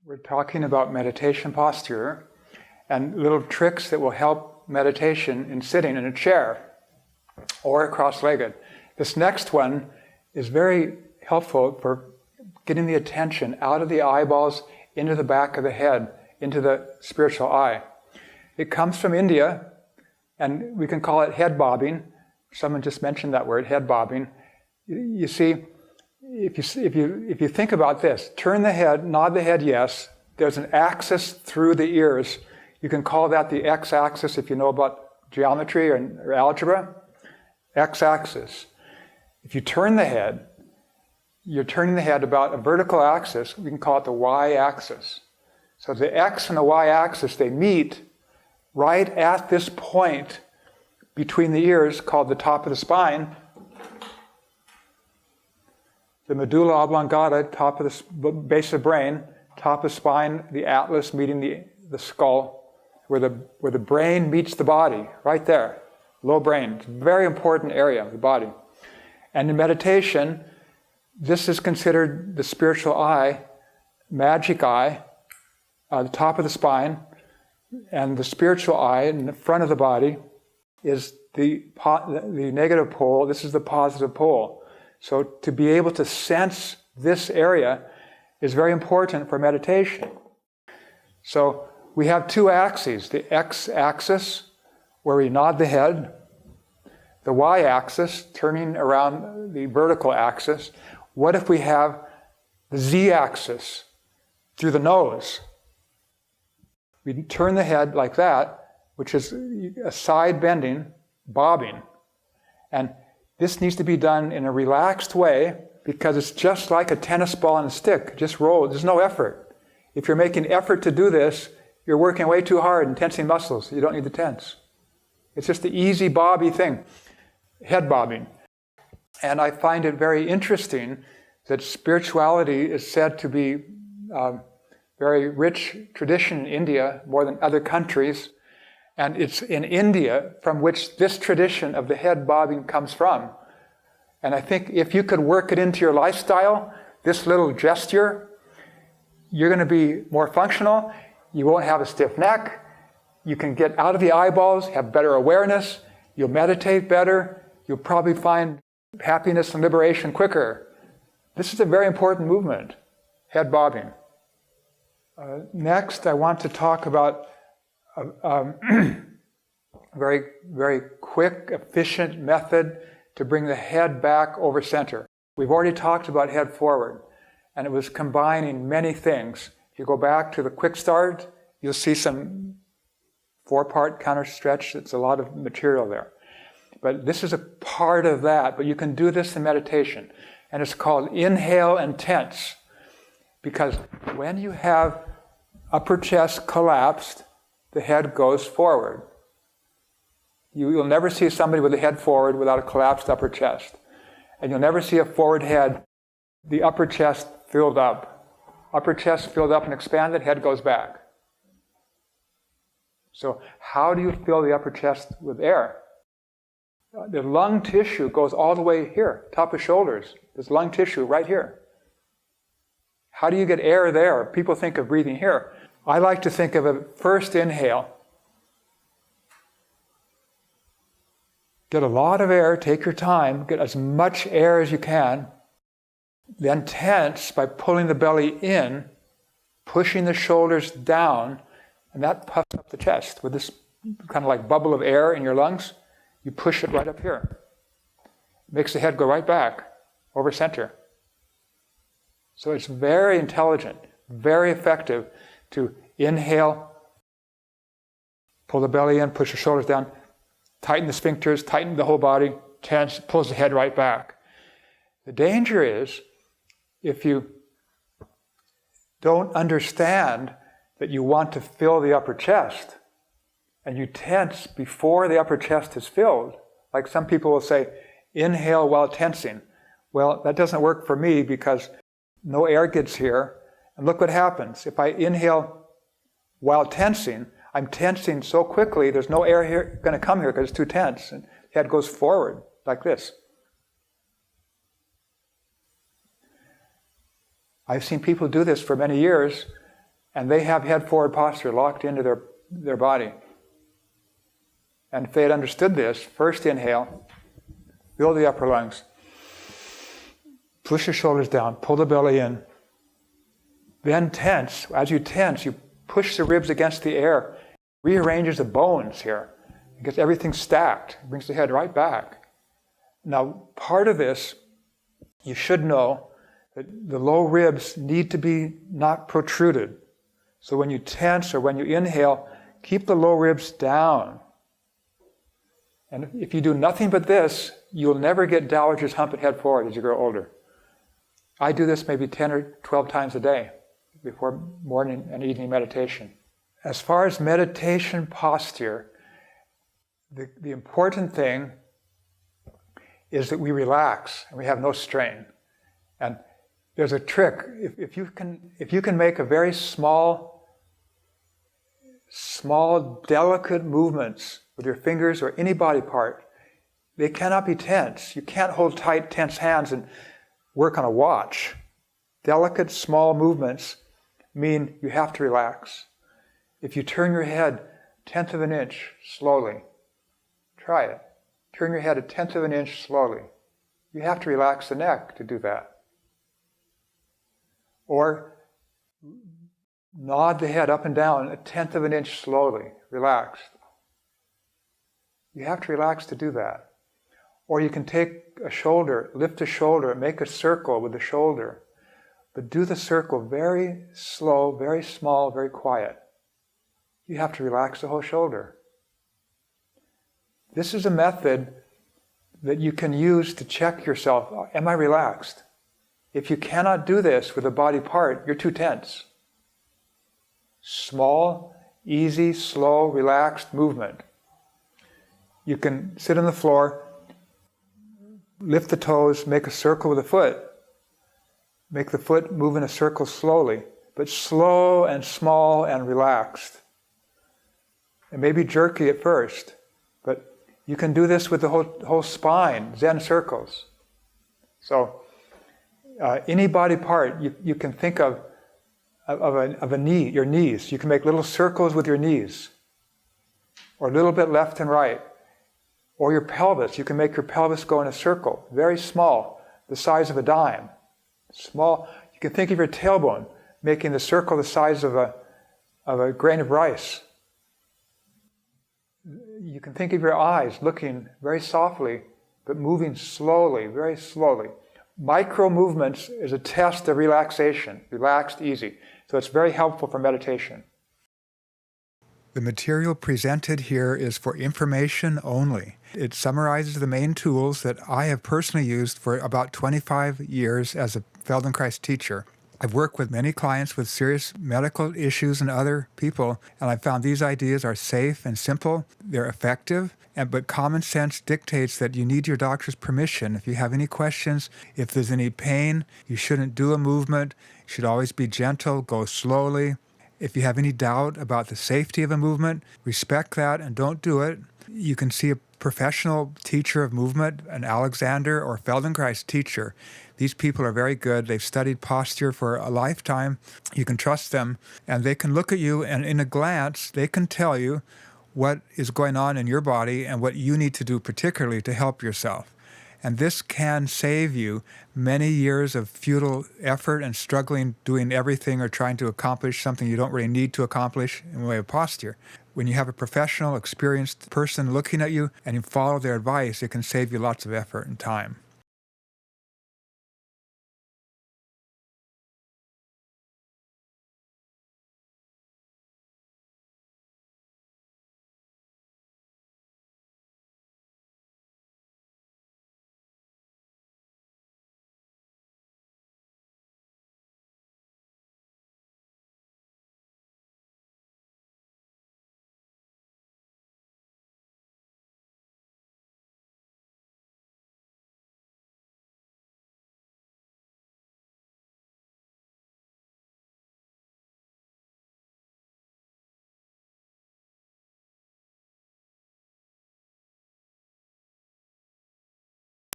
We're talking about meditation posture and little tricks that will help meditation in sitting in a chair or cross-legged. This next one is very helpful for getting the attention out of the eyeballs into the back of the head, into the spiritual eye. It comes from India, and we can call it head bobbing. Someone just mentioned that word, head bobbing. You see, if you think about this, turn the head, nod the head yes, there's an axis through the ears. You can call that the x-axis if you know about geometry or algebra. X-axis. If you turn the head, you're turning the head about a vertical axis. We can call it the y-axis. So the x and the y-axis, they meet right at this point between the ears called the top of the spine. The medulla oblongata, top of the base of the brain, top of the spine, the atlas meeting the skull, where the brain meets the body, right there. Low brain. It's a very important area of the body. And in meditation, this is considered the spiritual eye, magic eye, the top of the spine, and the spiritual eye in the front of the body is the negative pole. This is the positive pole. So to be able to sense this area is very important for meditation. So we have two axes, the x-axis, where we nod the head, the y-axis, turning around the vertical axis. What if we have the z-axis through the nose? We turn the head like that, which is a side bending, bobbing. And this needs to be done in a relaxed way because it's just like a tennis ball on a stick. Just roll. There's no effort. If you're making effort to do this, you're working way too hard and tensing muscles. You don't need to tense. It's just the easy bobby thing. Head bobbing. And I find it very interesting that spirituality is said to be a very rich tradition in India, more than other countries. And it's in India from which this tradition of the head bobbing comes from. And I think if you could work it into your lifestyle, this little gesture, you're going to be more functional. You won't have a stiff neck. You can get out of the eyeballs, have better awareness. You'll meditate better. You'll probably find happiness and liberation quicker. This is a very important movement, head bobbing. Next, I want to talk about very, very quick, efficient method to bring the head back over center. We've already talked about head forward, and it was combining many things. If you go back to the quick start, you'll see some 4-part counter stretch. It's a lot of material there. But this is a part of that, but you can do this in meditation. And it's called inhale and tense. Because when you have upper chest collapsed, the head goes forward. You'll never see somebody with the head forward without a collapsed upper chest. And you'll never see a forward head, the upper chest filled up. Upper chest filled up and expanded, head goes back. So how do you fill the upper chest with air? The lung tissue goes all the way here, top of shoulders. There's lung tissue right here. How do you get air there? People think of breathing here. I like to think of a first inhale. Get a lot of air, take your time, get as much air as you can. Then tense by pulling the belly in, pushing the shoulders down, and that puffs up the chest with this kind of like bubble of air in your lungs. You push it right up here. It makes the head go right back, over center. So it's very intelligent, very effective to inhale, pull the belly in, push the shoulders down, tighten the sphincters, tighten the whole body, tense, pulls the head right back. The danger is if you don't understand that you want to fill the upper chest and you tense before the upper chest is filled, like some people will say, inhale while tensing. Well, that doesn't work for me because no air gets here. And look what happens. If I inhale while tensing, I'm tensing so quickly, there's no air here going to come here because it's too tense. And the head goes forward like this. I've seen people do this for many years, and they have head forward posture locked into their body. And if they had understood this, first inhale, fill the upper lungs, push your shoulders down, pull the belly in, then tense. As you tense, you push the ribs against the air, rearranges the bones here, it gets everything stacked, it brings the head right back. Now, part of this, you should know that the low ribs need to be not protruded. So when you tense or when you inhale, keep the low ribs down. And if you do nothing but this, you'll never get dowager's hump and head forward as you grow older. I do this maybe 10 or 12 times a day before morning and evening meditation. As far as meditation posture, the important thing is that we relax and we have no strain. And there's a trick. If you can make a very small, delicate movements with your fingers or any body part, they cannot be tense. You can't hold tight, tense hands and work on a watch. Delicate, small movements mean you have to relax. If you turn your head 1/10 of an inch slowly, try it. Turn your head 1/10 of an inch slowly. You have to relax the neck to do that. Or nod the head up and down 1/10 of an inch slowly, relaxed. You have to relax to do that. Or you can take a shoulder, lift a shoulder, make a circle with the shoulder. But do the circle very slow, very small, very quiet. You have to relax the whole shoulder. This is a method that you can use to check yourself. Am I relaxed? If you cannot do this with a body part, you're too tense. Small, easy, slow, relaxed movement. You can sit on the floor, lift the toes, make a circle with the foot. Make the foot move in a circle slowly, but slow and small and relaxed. It may be jerky at first, but you can do this with the whole spine, Zen circles. So any body part you can think of a knee, your knees. You can make little circles with your knees, or a little bit left and right. Or your pelvis. You can make your pelvis go in a circle, very small, the size of a dime. Small. You can think of your tailbone making the circle the size of a grain of rice. You can think of your eyes looking very softly, but moving slowly, very slowly. Micro movements is a test of relaxation, relaxed, easy. So it's very helpful for meditation. The material presented here is for information only. It summarizes the main tools that I have personally used for about 25 years as a Feldenkrais teacher. I've worked with many clients with serious medical issues and other people, and I've found these ideas are safe and simple, they're effective, but common sense dictates that you need your doctor's permission. If you have any questions, if there's any pain, you shouldn't do a movement, you should always be gentle, go slowly. If you have any doubt about the safety of a movement, respect that and don't do it. You can see a professional teacher of movement, an Alexander or Feldenkrais teacher. These people are very good. They've studied posture for a lifetime. You can trust them, and they can look at you, and in a glance, they can tell you what is going on in your body and what you need to do particularly to help yourself. And this can save you many years of futile effort and struggling, doing everything or trying to accomplish something you don't really need to accomplish in the way of posture. When you have a professional, experienced person looking at you and you follow their advice, it can save you lots of effort and time.